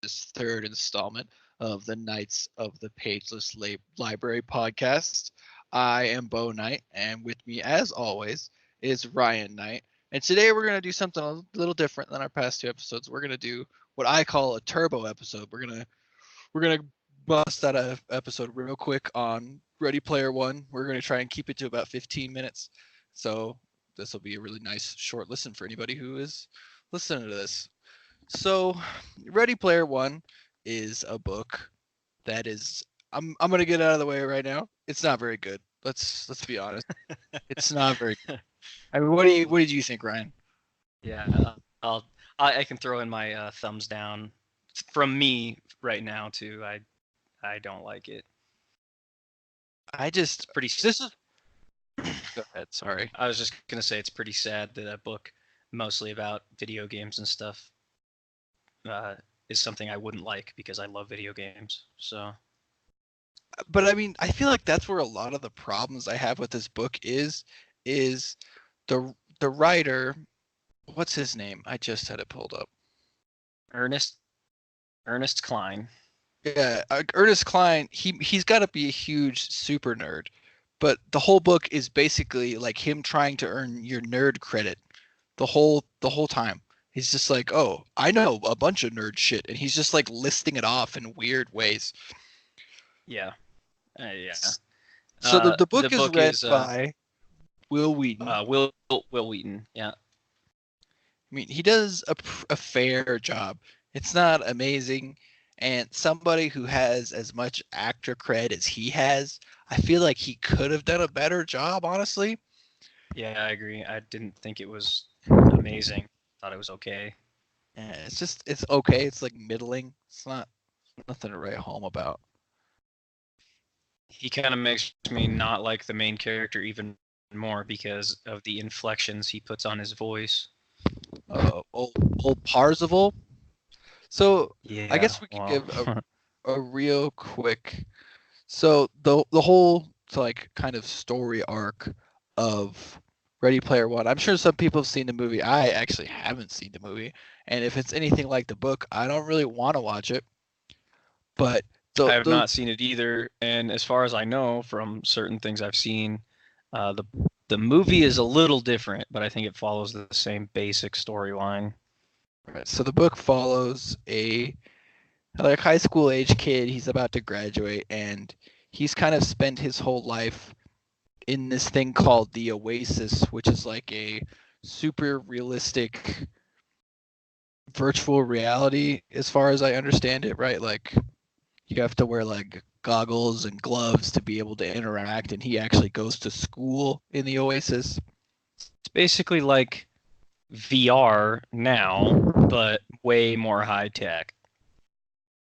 this third installment of the Knights of the Pageless Library podcast. I am Bo Knight, and with me, as always, is Ryan Knight. And today we're going to do something a little different than our past two episodes. We're going to do what I call a turbo episode. We're gonna bust out a episode real quick on Ready Player One. We're gonna try and keep it to about 15 minutes. So this will be a really nice short listen for anybody who is listening to this. So Ready Player One is a book that is I'm gonna get out of the way right now. It's not very good. Let's be honest. It's not very good. I mean, what did you think, Ryan? Yeah, I can throw in my thumbs down from me right now too. I don't like it. This is go ahead. Sorry. I was just gonna say it's pretty sad that a book mostly about video games and stuff is something I wouldn't like because I love video games. So. But I mean, I feel like that's where a lot of the problems I have with this book is the writer. What's his name? I just had it pulled up. Ernest Cline. Yeah, Ernest Cline. He's got to be a huge super nerd, but the whole book is basically like him trying to earn your nerd credit the whole time. He's just like, oh, I know a bunch of nerd shit, and he's just like listing it off in weird ways. Yeah, yeah. So the book is read by Will Wheaton. Will Wheaton. Yeah. I mean, he does a fair job. It's not amazing, and somebody who has as much actor cred as he has, I feel like he could have done a better job, honestly. Yeah, I agree. I didn't think it was amazing. Thought it was okay. Yeah, it's okay. It's like middling. It's nothing to write home about. He kind of makes me not like the main character even more because of the inflections he puts on his voice. Old Parzival. So yeah, I guess we can give a real quick. So the whole like kind of story arc of Ready Player One. I'm sure some people have seen the movie. I actually haven't seen the movie, and if it's anything like the book, I don't really want to watch it. But I have not seen it either, and as far as I know from certain things I've seen, the movie is a little different, but I think it follows the same basic storyline. Right. So the book follows a like high school age kid. He's about to graduate, and he's kind of spent his whole life in this thing called the Oasis, which is like a super realistic virtual reality, as far as I understand it. Right, like you have to wear like goggles and gloves to be able to interact, and he actually goes to school in the Oasis. It's basically like VR now, but way more high tech.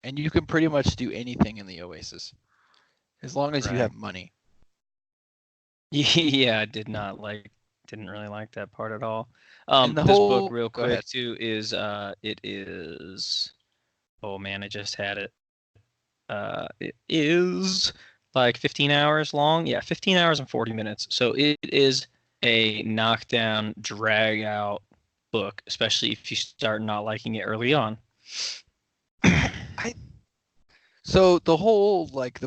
And you can pretty much do anything in the Oasis, as long as you have money. Yeah, I didn't really like that part at all. This book, real quick, too, is it is. Oh man, I just had it. It is like 15 hours long. Yeah, 15 hours and 40 minutes. So it is a knockdown, drag out book, especially if you start not liking it early on. So the whole point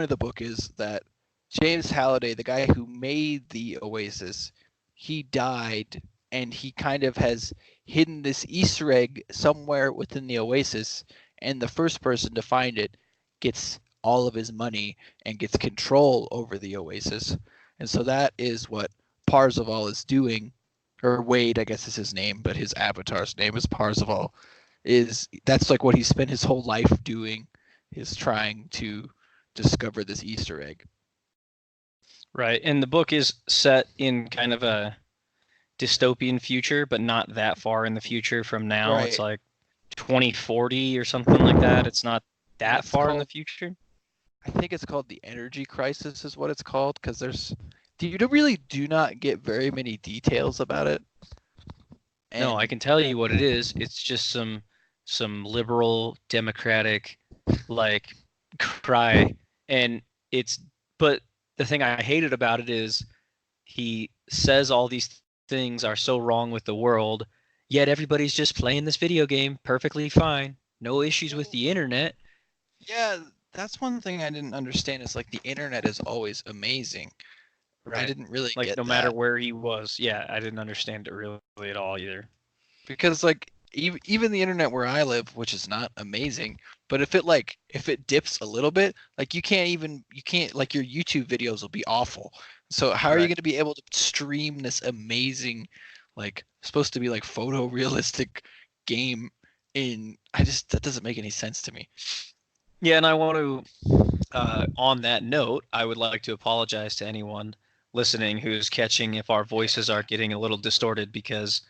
of the book is that James Halliday, the guy who made the Oasis, he died, and he kind of has hidden this Easter egg somewhere within the Oasis, and the first person to find it gets all of his money and gets control over the Oasis. And so that is what Parzival is doing, or Wade, I guess is his name, but his avatar's name is Parzival. That's like what he spent his whole life doing, is trying to discover this Easter egg. Right, and the book is set in kind of a dystopian future, but not that far in the future from now. Right. It's like 2040 or something like that. It's not that far in the future. I think it's called the energy crisis is what it's called, because you really do not get very many details about it. And no, I can tell you what it is. It's just some liberal democratic like cry, and but the thing I hated about it is he says all these things are so wrong with the world, Yet everybody's just playing this video game perfectly fine. No issues with the internet. Yeah, that's one thing I didn't understand is like the internet is always amazing. Right. I didn't really Like get no matter that where he was. Yeah, I didn't understand it really at all either. because like even the internet where I live, which is not amazing, but if it dips a little bit, like you can't like your YouTube videos will be awful. So how are you Right. going to be able to stream this amazing like supposed to be like photorealistic game in that doesn't make any sense to me. Yeah, and I want to on that note, I would like to apologize to anyone listening who's catching if our voices are getting a little distorted because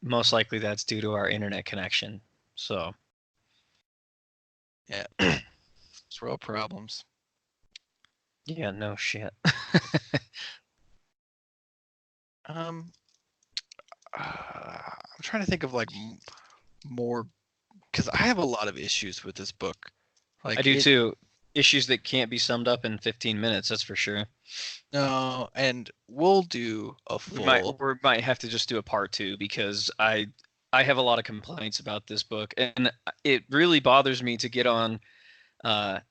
most likely that's due to our internet connection. So, Yeah. It's real problems. yeah, no shit. I'm trying to think of like more because I have a lot of issues with this book. I Like do it, too. Issues that can't be summed up in 15 minutes, that's for sure. no, and we'll do a full. We might have to just do a part 2 because I have a lot of complaints about this book, and it really bothers me to get on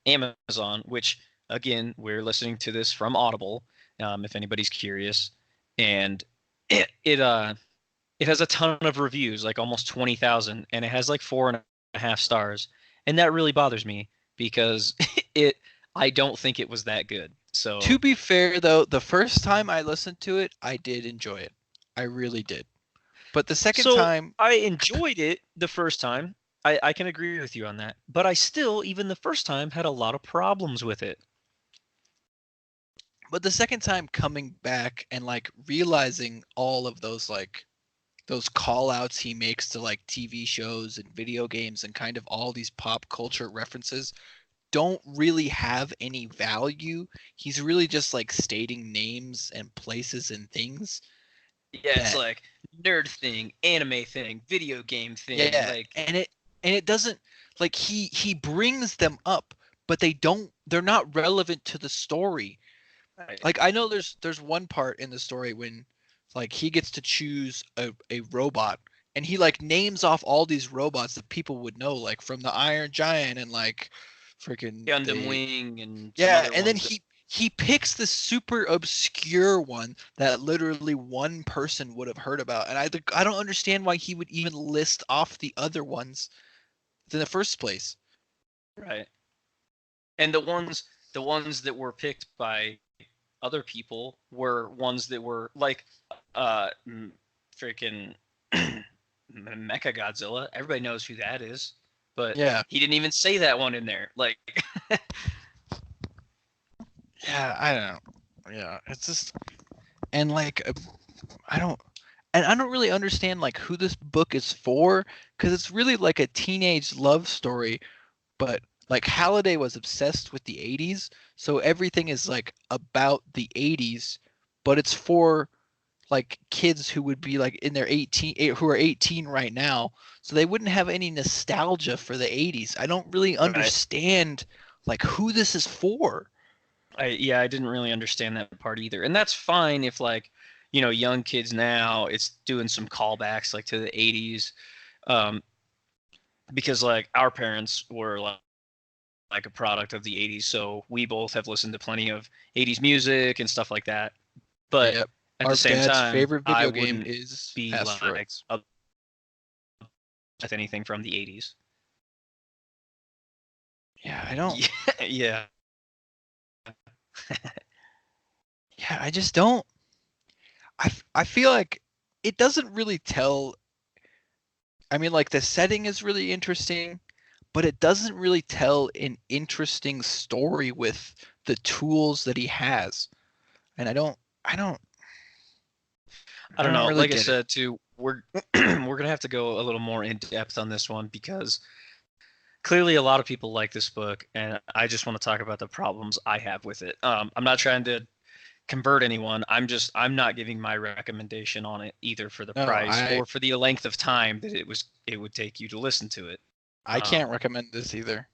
Amazon, which again we're listening to this from Audible, if anybody's curious, and it has a ton of reviews, like almost 20,000, and it has like 4.5 stars, and that really bothers me because it I don't think it was that good. So To be fair though, the first time I listened to it, I did enjoy it. I really did. But the second So time, I enjoyed it the first time. I can agree with you on that. But I still, even the first time, had a lot of problems with it. coming back and like realizing all of those call outs he makes to like TV shows and video games and kind of all these pop culture references don't really have any value. He's really just like stating names and places and things Yeah, it's that like nerd thing, anime thing, video game thing. yeah, Like, and it doesn't like he brings them up, but they're not relevant to the story. Like I know there's one part in the story when like he gets to choose a robot and he like names off all these robots that people would know like from the Iron Giant and like freaking Gundam the Wing and some yeah, other and then ones. he picks the super obscure one that literally one person would have heard about, and I don't understand why he would even list off the other ones in the first place. Right. And the ones that were picked by other people were ones that were like freaking Mecha Godzilla. Everybody knows who that is, but Yeah, he didn't even say that one in there. Like, yeah, I don't know. Yeah, it's just and like I don't and I don't really understand like who this book is for because it's really like a teenage love story, but like Halliday was obsessed with the 80s, so everything is like about the 80s, but it's for like kids who would be like in their 18 who are 18 right now, so they wouldn't have any nostalgia for the 80s. I don't really right. understand like who this is for. I didn't really understand that part either. And that's fine if like, young kids now it's doing some callbacks like to the 80s. Um, because like our parents were like a product of the 80s, so we both have listened to plenty of 80s music and stuff like that. But Yep. at the Our same dad's time, favorite I video game wouldn't is be like Asteroids. with anything from the 80s. Yeah, I don't. Yeah. Yeah, I just don't. I feel like it doesn't really tell. I mean, like the setting is really interesting, but it doesn't really tell an interesting story with the tools that he has. And I I don't don't know. really Like I get it. said, too, we're we're gonna have to go a little more in depth on this one because clearly a lot of people like this book, and I just want to talk about the problems I have with it. I'm not trying to convert anyone. I'm not giving my recommendation on it either for the No, price or for the length of time that it would take you to listen to it. I Um, can't recommend this either.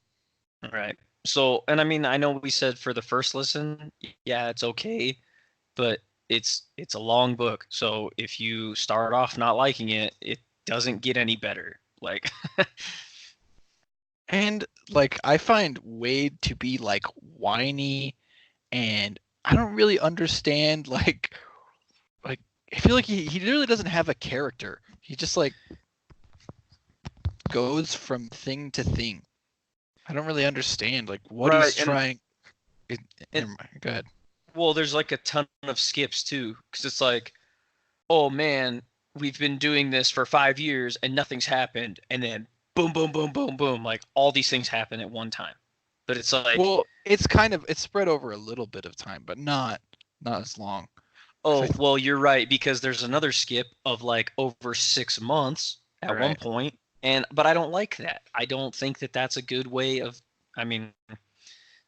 right. So, and I mean, I know we said for the first listen, yeah, it's okay, but it's a long book. So if you start off not liking it, doesn't get any better. Like, and like I find Wade to be like whiny, and I don't really understand like I feel like he really doesn't have a character. He just like goes from thing to thing. I don't really understand like what he's trying. Never mind. Go ahead. Well, there's like a ton of skips too, because it's like, oh man, we've been doing this for 5 years and nothing's happened, and then boom, boom, boom, boom, boom, like all these things happen at one time. But it's like, well, it's spread over a little bit of time, but not as long. Oh, well, you're right, because there's another skip of like over 6 months at one point, but I don't like that. I don't think that that's a good way of, I mean,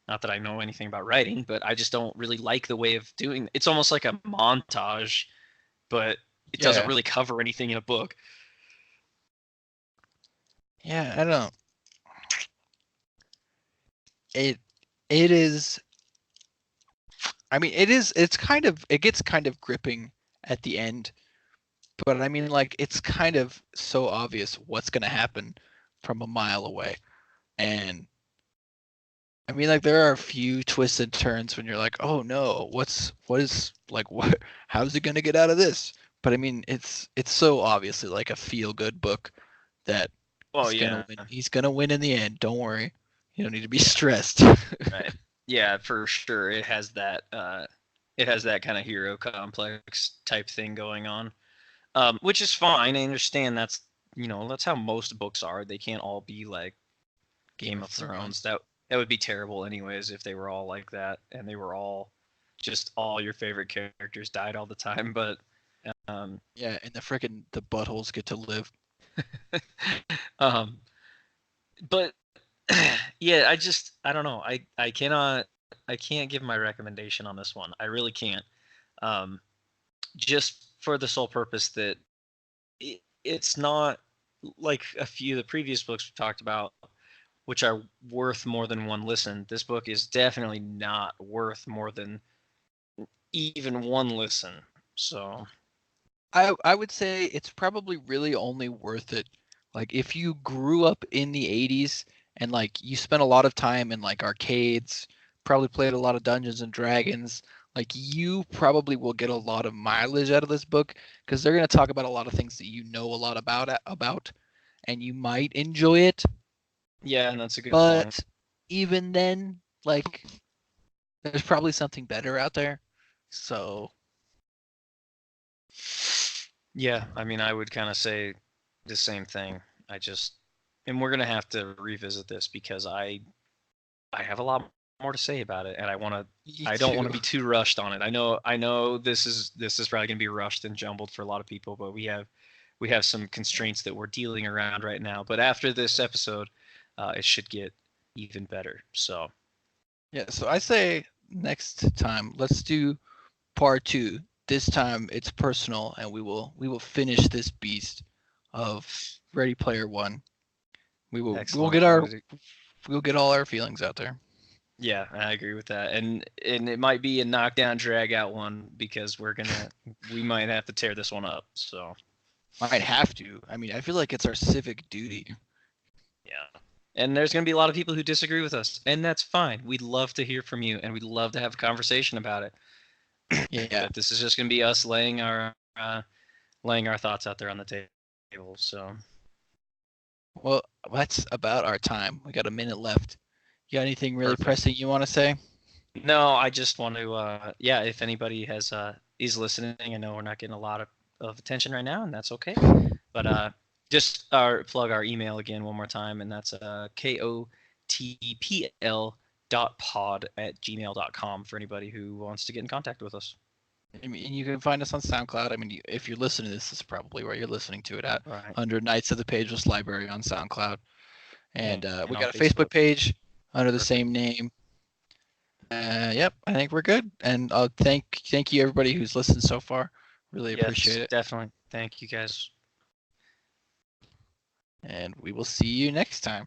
not that I know anything about writing, but I just don't really like the way of doing it. It's almost like a montage, but it doesn't really cover anything in a book. Yeah, I don't. It is. I mean, it's kind of, it gets kind of gripping at the end, but I mean, like, it's kind of so obvious what's going to happen from a mile away. And I mean, like, there are a few twisted turns when you're like, oh no, how's it going to get out of this? But I mean, it's so obviously like a feel good book that he's going to win in the end. Don't worry. You don't need to be stressed. Right. Yeah, for sure. It has that kind of hero complex type thing going on, which is fine. I understand that's how most books are. They can't all be like Game of Thrones. That would be terrible anyways if they were all like that and they were all just all your favorite characters died all the time. But yeah, and the buttholes get to live. But yeah, I don't know. I can't give my recommendation on this one. I really can't. Just for the sole purpose that it's not like a few of the previous books we talked about, which are worth more than one listen. This book is definitely not worth more than even one listen. So I would say it's probably really only worth it like if you grew up in the 80s and like you spent a lot of time in like arcades, probably played a lot of Dungeons and Dragons, like you probably will get a lot of mileage out of this book because they're going to talk about a lot of things that you know a lot about and you might enjoy it. Yeah, and that's a good point. But even then, like there's probably something better out there. So yeah, I mean, I would kind of say the same thing. And we're gonna have to revisit this because I have a lot more to say about it, and I don't want to be too rushed on it. I know this is probably gonna be rushed and jumbled for a lot of people, but we have some constraints that we're dealing around right now. But after this episode, it should get even better. So yeah, so I say next time let's do part 2. This time it's personal, and we will finish this beast of Ready Player One. We'll get all our feelings out there. Yeah, I agree with that, and it might be a knockdown, drag out one because we might have to tear this one up. So might have to. I mean, I feel like it's our civic duty. Yeah, and there's gonna be a lot of people who disagree with us, and that's fine. We'd love to hear from you, and we'd love to have a conversation about it. Yeah, but this is just gonna be us laying our thoughts out there on the table. So, well, that's about our time. We got a minute left. You got anything really pressing you want to say? No, I just want to. If anybody is listening, I know we're not getting a lot of attention right now, and that's okay. But just plug our email again one more time, and that's kotpl.pod@gmail.com for anybody who wants to get in contact with us. I mean, you can find us on SoundCloud. I mean, if you're listening to this is probably where you're listening to it at, under Knights of the Pageless Library on SoundCloud. And we got a Facebook page under the same name. Yep, I think we're good. And thank you everybody who's listened so far. Really appreciate it. Definitely. Thank you guys. And we will see you next time.